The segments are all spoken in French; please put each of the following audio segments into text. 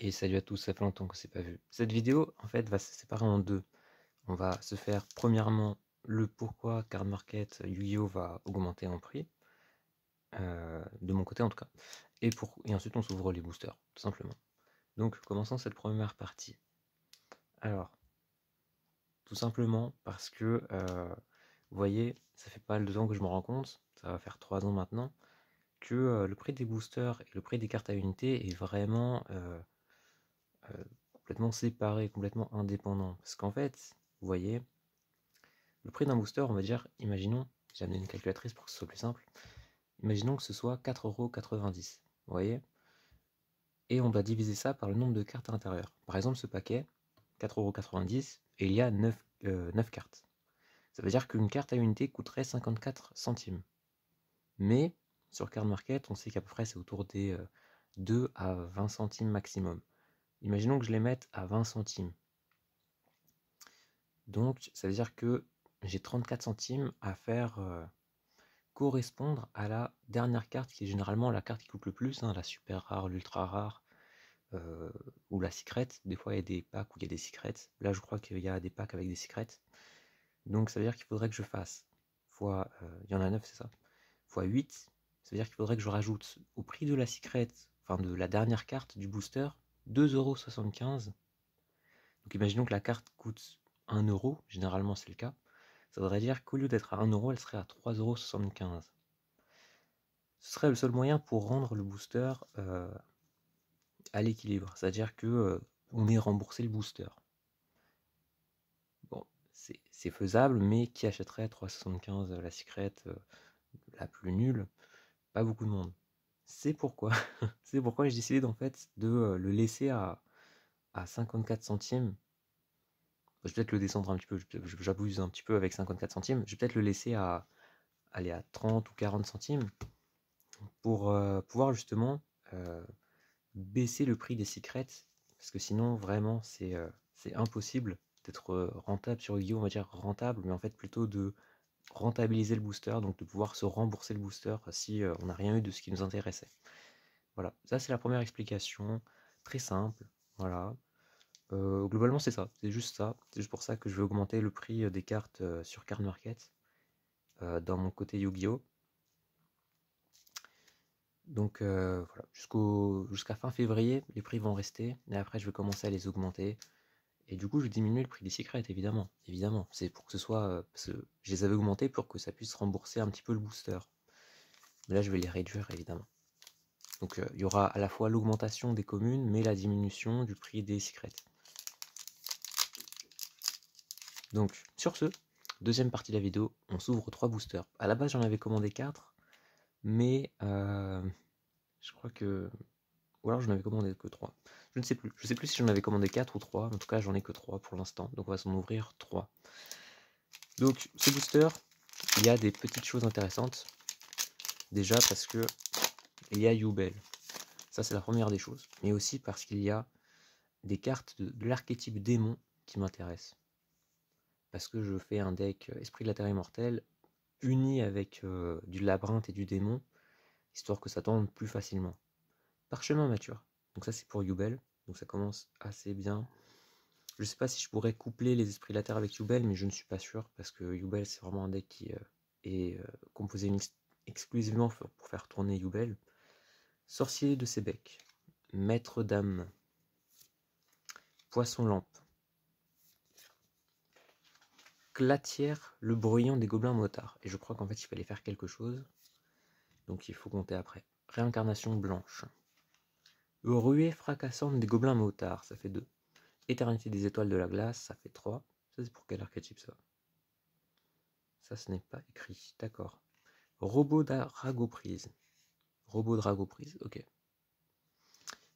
Et salut à tous, ça fait longtemps que c'est pas vu. Cette vidéo, en fait, va se séparer en deux. On va se faire premièrement le pourquoi Card Market Yu-Gi-Oh va augmenter en prix, de mon côté en tout cas, et ensuite on s'ouvre les boosters, tout simplement. Donc commençons cette première partie. Alors, tout simplement parce que, vous voyez, ça fait pas mal de temps que je me rends compte, ça va faire 3 ans maintenant, que le prix des boosters et le prix des cartes à unité est vraiment complètement séparé, complètement indépendant. Parce qu'en fait, vous voyez, le prix d'un booster, on va dire, imaginons, j'ai amené une calculatrice pour que ce soit plus simple, imaginons que ce soit 4,90 €, vous voyez, et on va diviser ça par le nombre de cartes à l'intérieur. Par exemple, ce paquet, 4,90 €, et il y a 9 cartes. Ça veut dire qu'une carte à unité coûterait 54 centimes. Mais, sur Card Market, on sait qu'à peu près c'est autour des 2 à 20 centimes maximum. Imaginons que je les mette à 20 centimes. Donc, ça veut dire que j'ai 34 centimes à faire correspondre à la dernière carte, qui est généralement la carte qui coûte le plus, hein, la super rare, l'ultra rare, ou la secret. Des fois, il y a des packs où il y a des secrets. Là, je crois qu'il y a des packs avec des secrets. Donc, ça veut dire qu'il faudrait que je fasse fois, il y en a 9, c'est ça, fois 8. Ça veut dire qu'il faudrait que je rajoute au prix de la secret, enfin de la dernière carte du booster, 2,75 €. Donc imaginons que la carte coûte 1 €, généralement c'est le cas. Ça voudrait dire qu'au lieu d'être à 1 €, elle serait à 3,75 €. Ce serait le seul moyen pour rendre le booster à l'équilibre. C'est-à-dire que on ait remboursé le booster. Bon, c'est faisable, mais qui achèterait 3,75 € la secret, la plus nulle? Pas beaucoup de monde. C'est pourquoi, c'est pourquoi j'ai décidé en fait de le laisser à 54 centimes. Je vais peut-être le descendre un petit peu, j'abuse un petit peu avec 54 centimes. Je vais peut-être le laisser à aller à 30 ou 40 centimes pour pouvoir justement baisser le prix des secrets, parce que sinon vraiment c'est impossible d'être rentable sur Yu-Gi-Oh! On va dire rentable, mais en fait plutôt de rentabiliser le booster, donc de pouvoir se rembourser le booster si on n'a rien eu de ce qui nous intéressait. Voilà, ça c'est la première explication, très simple, voilà. Globalement c'est ça, c'est juste ça, c'est juste pour ça que je vais augmenter le prix des cartes sur Card Market dans mon côté Yu-Gi-Oh! Donc voilà, jusqu'à fin février, les prix vont rester, et après je vais commencer à les augmenter. Et du coup, je vais diminuer le prix des secrets, évidemment. Évidemment, c'est pour que ce soit. Parce que je les avais augmentés pour que ça puisse rembourser un petit peu le booster. Mais là, je vais les réduire, évidemment. Donc il y aura à la fois l'augmentation des communes, mais la diminution du prix des secrets. Donc, sur ce, deuxième partie de la vidéo, on s'ouvre 3 boosters. À la base, j'en avais commandé 4, mais je crois que. Ou alors j'en avais commandé que 3. Je ne sais plus. Je ne sais plus si j'en avais commandé 4 ou 3. En tout cas, j'en ai que 3 pour l'instant. Donc on va s'en ouvrir 3. Donc ce booster, il y a des petites choses intéressantes. Déjà parce que il y a Yubel. Ça c'est la première des choses. Mais aussi parce qu'il y a des cartes de l'archétype démon qui m'intéressent. Parce que je fais un deck Esprit de la Terre Immortelle uni avec du labyrinthe et du démon, histoire que ça tombe plus facilement. Parchemin mature. Donc ça c'est pour Yubel. Donc ça commence assez bien. Je sais pas si je pourrais coupler les esprits de la Terre avec Yubel, mais je ne suis pas sûr, parce que Yubel c'est vraiment un deck qui est composé exclusivement pour faire tourner Yubel. Sorcier de Sébec, Maître d'âme, Poisson lampe, Clatière le bruyant des gobelins motards. Et je crois qu'en fait il fallait faire quelque chose, donc il faut compter après. Réincarnation blanche, Ruée fracassante des gobelins motards, ça fait 2. Éternité des étoiles de la glace, ça fait 3. Ça c'est pour quel archétype ça? Ça ce n'est pas écrit, d'accord. Robot dragoprise. Robot dragoprise, ok.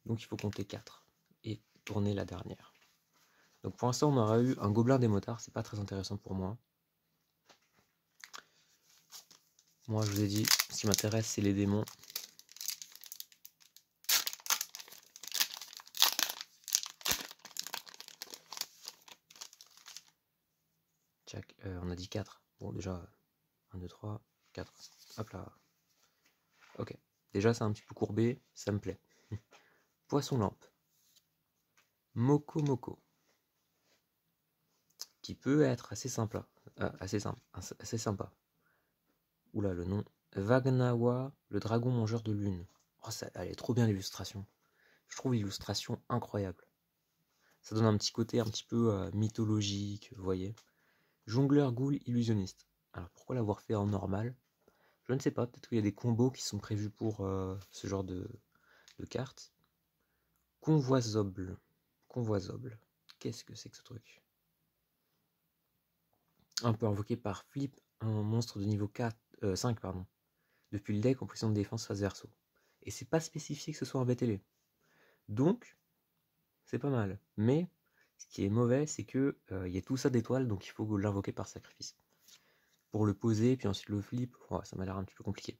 Donc il faut compter 4 et tourner la dernière. Donc pour l'instant on aura eu un gobelin des motards, c'est pas très intéressant pour moi. Moi je vous ai dit, ce qui m'intéresse c'est les démons. On a dit 4. Bon déjà, 1, 2, 3, 4. Hop là. Ok. Déjà c'est un petit peu courbé, ça me plaît. Poisson lampe. Moko Moko, qui peut être assez sympa. Assez sympa. Oula, le nom. Wagnawa, le dragon mangeur de lune. Oh, ça, elle est trop bien l'illustration. Je trouve l'illustration incroyable. Ça donne un petit côté un petit peu mythologique, vous voyez. Jongleur ghoul illusionniste. Alors pourquoi l'avoir fait en normal? Je ne sais pas, peut-être qu'il y a des combos qui sont prévus pour ce genre de cartes. Convoisoble. Convoisoble. Qu'est-ce que c'est que ce truc? On peut invoquer par flip un monstre de niveau 5, pardon. Depuis le deck en position de défense face verso. Et c'est pas spécifié que ce soit un BTL. Donc, c'est pas mal. Mais, ce qui est mauvais, c'est que y a tout ça d'étoiles, donc il faut l'invoquer par sacrifice. Pour le poser, puis ensuite le flip, oh, ça m'a l'air un petit peu compliqué.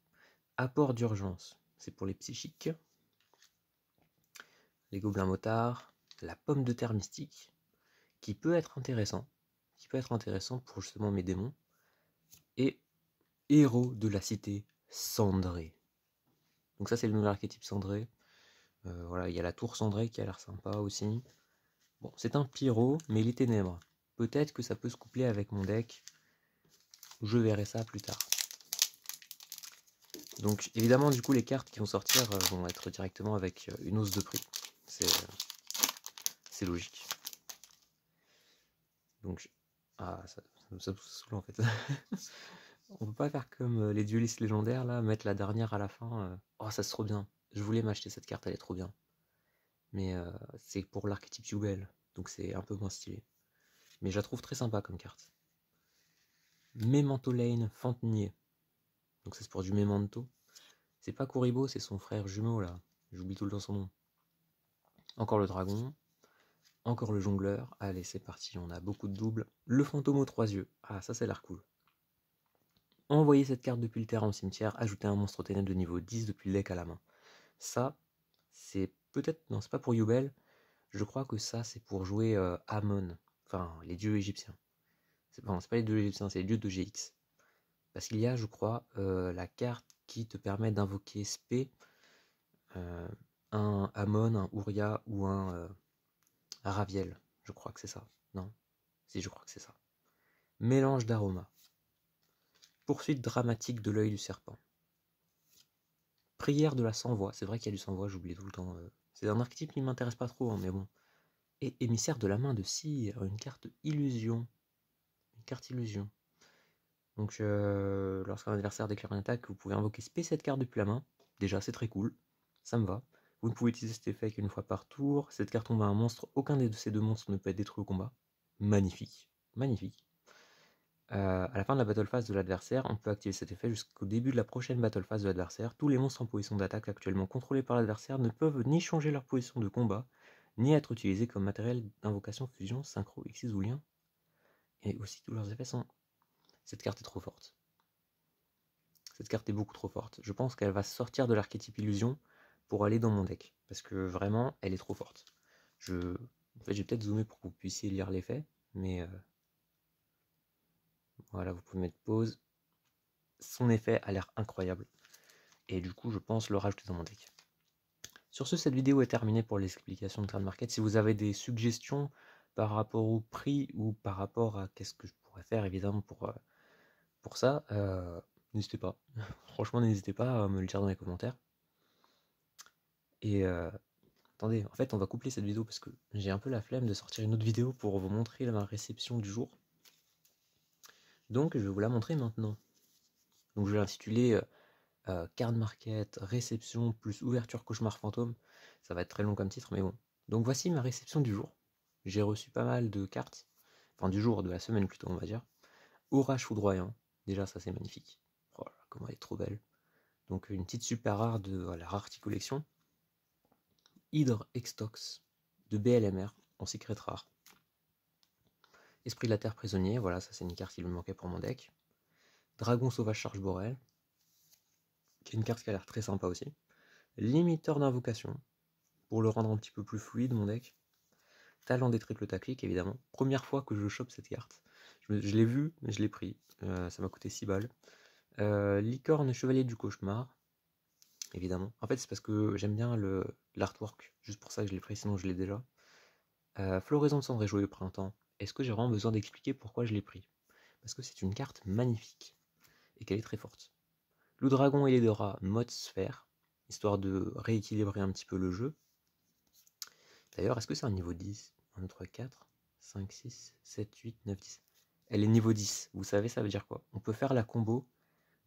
Apport d'urgence, c'est pour les psychiques. Les gobelins motards, la pomme de terre mystique, qui peut être intéressant. Qui peut être intéressant pour justement mes démons. Et héros de la cité cendrée. Donc ça c'est le nouvel archétype cendré. Voilà, il y a la tour cendrée qui a l'air sympa aussi. Bon, c'est un pyro, mais les ténèbres. Peut-être que ça peut se coupler avec mon deck. Je verrai ça plus tard. Donc évidemment, du coup, les cartes qui vont sortir vont être directement avec une hausse de prix. C'est logique. Donc, ça me saoule en fait. On peut pas faire comme les duelistes légendaires là, mettre la dernière à la fin. Oh, ça c'est trop bien. Je voulais m'acheter cette carte, elle est trop bien. Mais c'est pour l'archétype Yubel, donc c'est un peu moins stylé. Mais je la trouve très sympa comme carte. Memento Lane Fantinier. Donc c'est pour du Memento. C'est pas Kuribo, c'est son frère jumeau là. J'oublie tout le temps son nom. Encore le dragon. Encore le jongleur. Allez, c'est parti, on a beaucoup de doubles. Le fantôme aux 3 yeux. Ah, ça, c'est l'air cool. Envoyer cette carte depuis le terrain au cimetière. Ajouter un monstre ténèbres de niveau 10 depuis le deck à la main. Ça, c'est peut-être... Non, c'est pas pour Yubel. Je crois que ça, c'est pour jouer Amon. Enfin, les dieux égyptiens. C'est pas les dieux égyptiens, c'est les dieux de GX. Parce qu'il y a, je crois, la carte qui te permet d'invoquer Spé, un Amon, un Uria ou un Raviel. Je crois que c'est ça. Non? Si, je crois que c'est ça. Mélange d'aromas. Poursuite dramatique de l'œil du serpent. Prière de la sans-voix. C'est vrai qu'il y a du sans-voix, j'oublie tout le temps. C'est un archétype qui ne m'intéresse pas trop, hein, mais bon. Et émissaire de la main de cire, une carte illusion. Une carte illusion. Donc, lorsqu'un adversaire déclare une attaque, vous pouvez invoquer spé cette carte depuis la main. Déjà, c'est très cool. Ça me va. Vous ne pouvez utiliser cet effet qu'une fois par tour. Cette carte tombe à un monstre. Aucun de ces deux monstres ne peut être détruit au combat. Magnifique. Magnifique. À la fin de la battle phase de l'adversaire, on peut activer cet effet jusqu'au début de la prochaine battle phase de l'adversaire. Tous les monstres en position d'attaque actuellement contrôlés par l'adversaire ne peuvent ni changer leur position de combat, ni être utilisés comme matériel d'invocation, fusion, synchro, Xyz ou lien. Et aussi tous leurs effets sont... Cette carte est trop forte. Cette carte est beaucoup trop forte. Je pense qu'elle va sortir de l'archétype illusion pour aller dans mon deck. Parce que vraiment, elle est trop forte. En fait, j'ai peut-être zoomé pour que vous puissiez lire l'effet, mais... Voilà, vous pouvez mettre pause. Son effet a l'air incroyable. Et du coup, je pense le rajouter dans mon deck. Sur ce, cette vidéo est terminée pour l'explication de Card Market. Si vous avez des suggestions par rapport au prix ou par rapport à qu'est-ce que je pourrais faire, évidemment, pour ça, n'hésitez pas. Franchement, n'hésitez pas à me le dire dans les commentaires. Et attendez, en fait, on va coupler cette vidéo parce que j'ai un peu la flemme de sortir une autre vidéo pour vous montrer ma réception du jour. Donc, je vais vous la montrer maintenant. Donc, je vais l'intituler Card Market, réception plus ouverture cauchemar fantôme. Ça va être très long comme titre, mais bon. Donc, voici ma réception du jour. J'ai reçu pas mal de cartes. Enfin, du jour, de la semaine plutôt, on va dire. Orage foudroyant. Déjà, ça, c'est magnifique. Oh là là, comment elle est trop belle. Donc, une petite super rare de la Rarity Collection. Hydre Extox de BLMR en secret rare. Esprit de la Terre prisonnier, voilà, ça c'est une carte qui me manquait pour mon deck. Dragon sauvage charge Borel, qui est une carte qui a l'air très sympa aussi. Limiteur d'invocation, pour le rendre un petit peu plus fluide mon deck. Talent des triples tactiques, évidemment. Première fois que je chope cette carte. Je l'ai vu, mais je l'ai pris. Ça m'a coûté 6 balles. Licorne chevalier du cauchemar, évidemment. En fait, c'est parce que j'aime bien l'artwork. Juste pour ça que je l'ai pris, sinon je l'ai déjà. Floraison de cendres et joyeux printemps. Est-ce que j'ai vraiment besoin d'expliquer pourquoi je l'ai pris? Parce que c'est une carte magnifique et qu'elle est très forte. Loup dragon et les rats, mode sphère, histoire de rééquilibrer un petit peu le jeu. D'ailleurs, est-ce que c'est un niveau 10? 1, 2, 3, 4, 5, 6, 7, 8, 9, 10. Elle est niveau 10. Vous savez, ça veut dire quoi? On peut faire la combo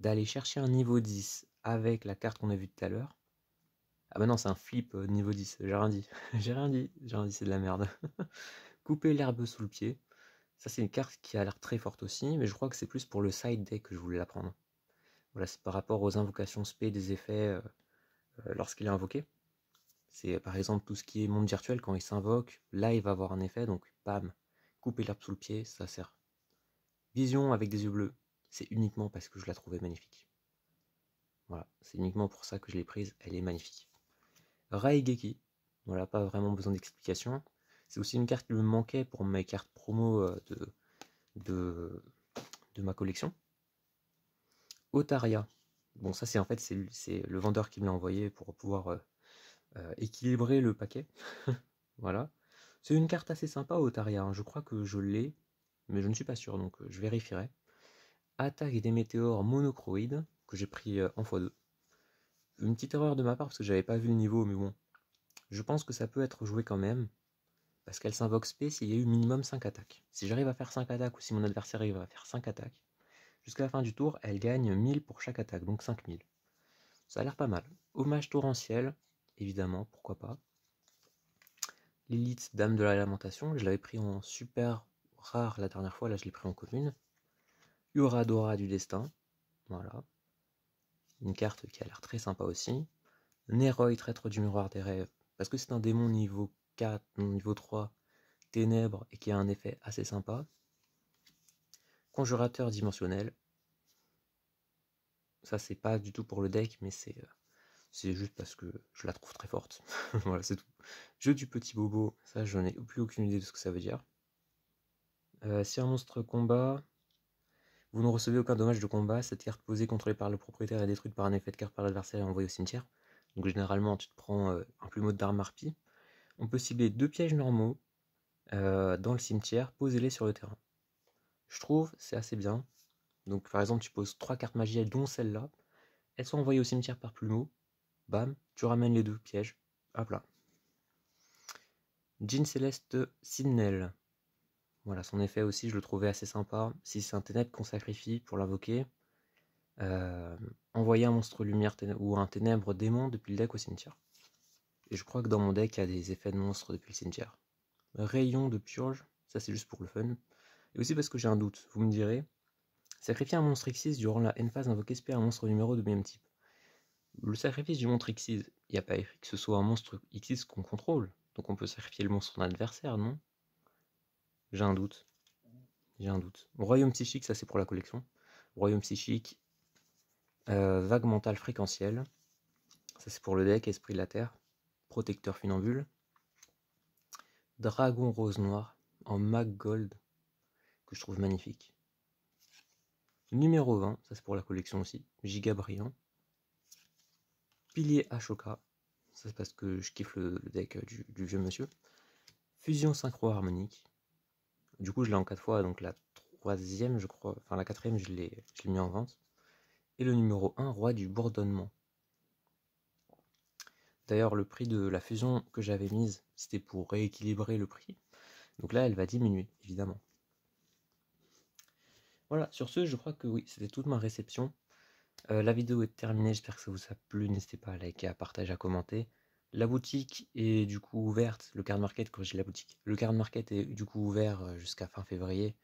d'aller chercher un niveau 10 avec la carte qu'on a vue tout à l'heure. Ah bah non, c'est un flip niveau 10. J'ai rien dit. J'ai rien dit. C'est de la merde. Couper l'herbe sous le pied. Ça, c'est une carte qui a l'air très forte aussi, mais je crois que c'est plus pour le side deck que je voulais la prendre. Voilà, c'est par rapport aux invocations spé des effets lorsqu'il est invoqué. C'est par exemple tout ce qui est monde virtuel, quand il s'invoque, là il va avoir un effet, donc bam, couper l'herbe sous le pied, ça sert. Vision avec des yeux bleus, c'est uniquement parce que je la trouvais magnifique. Voilà, c'est uniquement pour ça que je l'ai prise, elle est magnifique. Raigeki, voilà, pas vraiment besoin d'explication. C'est aussi une carte qui me manquait pour mes cartes promo de ma collection. Otaria, bon ça c'est en fait c'est le vendeur qui me l'a envoyé pour pouvoir équilibrer le paquet. Voilà. C'est une carte assez sympa, Otaria, hein. Je crois que je l'ai, mais je ne suis pas sûr, donc je vérifierai. Attaque des météores monocroïdes, que j'ai pris en x2. Une petite erreur de ma part, parce que j'avais pas vu le niveau, mais bon. Je pense que ça peut être joué quand même, parce qu'elle s'invoque spé s'il y a eu minimum 5 attaques. Si j'arrive à faire 5 attaques, ou si mon adversaire arrive à faire 5 attaques, jusqu'à la fin du tour, elle gagne 1000 pour chaque attaque, donc 5000. Ça a l'air pas mal. Hommage torrentiel, évidemment, pourquoi pas. L'élite Dame de la Lamentation, je l'avais pris en super rare la dernière fois, là je l'ai pris en commune. Uradora du Destin, voilà. Une carte qui a l'air très sympa aussi. Neroi, traître du miroir des rêves, parce que c'est un démon niveau 4, niveau 3, ténèbres, et qui a un effet assez sympa. Conjurateur dimensionnel. Ça c'est pas du tout pour le deck, mais c'est juste parce que je la trouve très forte. Voilà, c'est tout. Jeu du petit bobo, ça je n'ai plus aucune idée de ce que ça veut dire. Si un monstre combat, vous ne recevez aucun dommage de combat, cette carte posée, contrôlée par le propriétaire est détruite par un effet de carte par l'adversaire et envoyée au cimetière. Donc généralement tu te prends un plumeau d'arme harpie. On peut cibler 2 pièges normaux dans le cimetière, posez-les sur le terrain. Je trouve c'est assez bien. Donc par exemple tu poses 3 cartes magie dont celle-là, elles sont envoyées au cimetière par plumeau, bam, tu ramènes les 2 pièges, hop là. Jean Céleste Sidnel. Voilà, son effet aussi je le trouvais assez sympa. Si c'est un ténèbre qu'on sacrifie pour l'invoquer, envoyer un monstre lumière ou un ténèbre démon depuis le deck au cimetière. Et je crois que dans mon deck il y a des effets de monstres depuis le cimetière. Rayon de purge, ça c'est juste pour le fun. Et aussi parce que j'ai un doute, vous me direz, sacrifier un monstre Xyz durant la end phase invoqué spé un monstre numéro de même type. Le sacrifice du monstre Xyz, il n'y a pas écrit que ce soit un monstre Xyz qu'on contrôle, donc on peut sacrifier le monstre d'un adversaire, non? J'ai un doute. Royaume psychique, ça c'est pour la collection. Royaume psychique, vague mentale fréquentielle, ça c'est pour le deck, esprit de la terre. Protecteur funambule. Dragon rose noir en mag gold, que je trouve magnifique. Numéro 20, ça c'est pour la collection aussi. Giga brillant. Pilier Ashoka, ça c'est parce que je kiffe le deck du vieux monsieur. Fusion synchro harmonique. Du coup je l'ai en 4 fois, donc la 3e je crois, enfin la 4e je l'ai mis en vente. Et le numéro 1, roi du bourdonnement. D'ailleurs le prix de la fusion que j'avais mise, c'était pour rééquilibrer le prix. Donc là elle va diminuer, évidemment. Voilà, sur ce je crois que oui, c'était toute ma réception. La vidéo est terminée, j'espère que ça vous a plu, n'hésitez pas à liker, à partager, à commenter. La boutique est du coup ouverte, le card market, quand je dis la boutique, le card market est du coup ouvert jusqu'à fin février,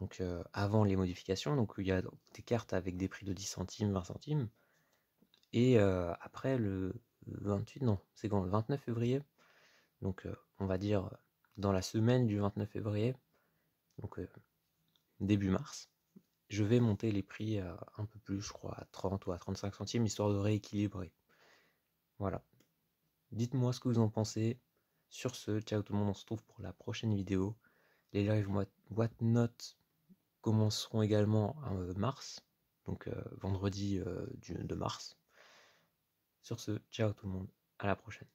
donc avant les modifications, donc il y a des cartes avec des prix de 10 centimes, 20 centimes, et après le 28, non, c'est quand, le 29 février, donc on va dire dans la semaine du 29 février, donc début mars, je vais monter les prix un peu plus, je crois, à 30 ou à 35 centimes, histoire de rééquilibrer. Voilà. Dites-moi ce que vous en pensez. Sur ce, ciao tout le monde, on se retrouve pour la prochaine vidéo. Les lives Whatnot commenceront également en mars, donc vendredi de mars. Sur ce, ciao tout le monde, à la prochaine.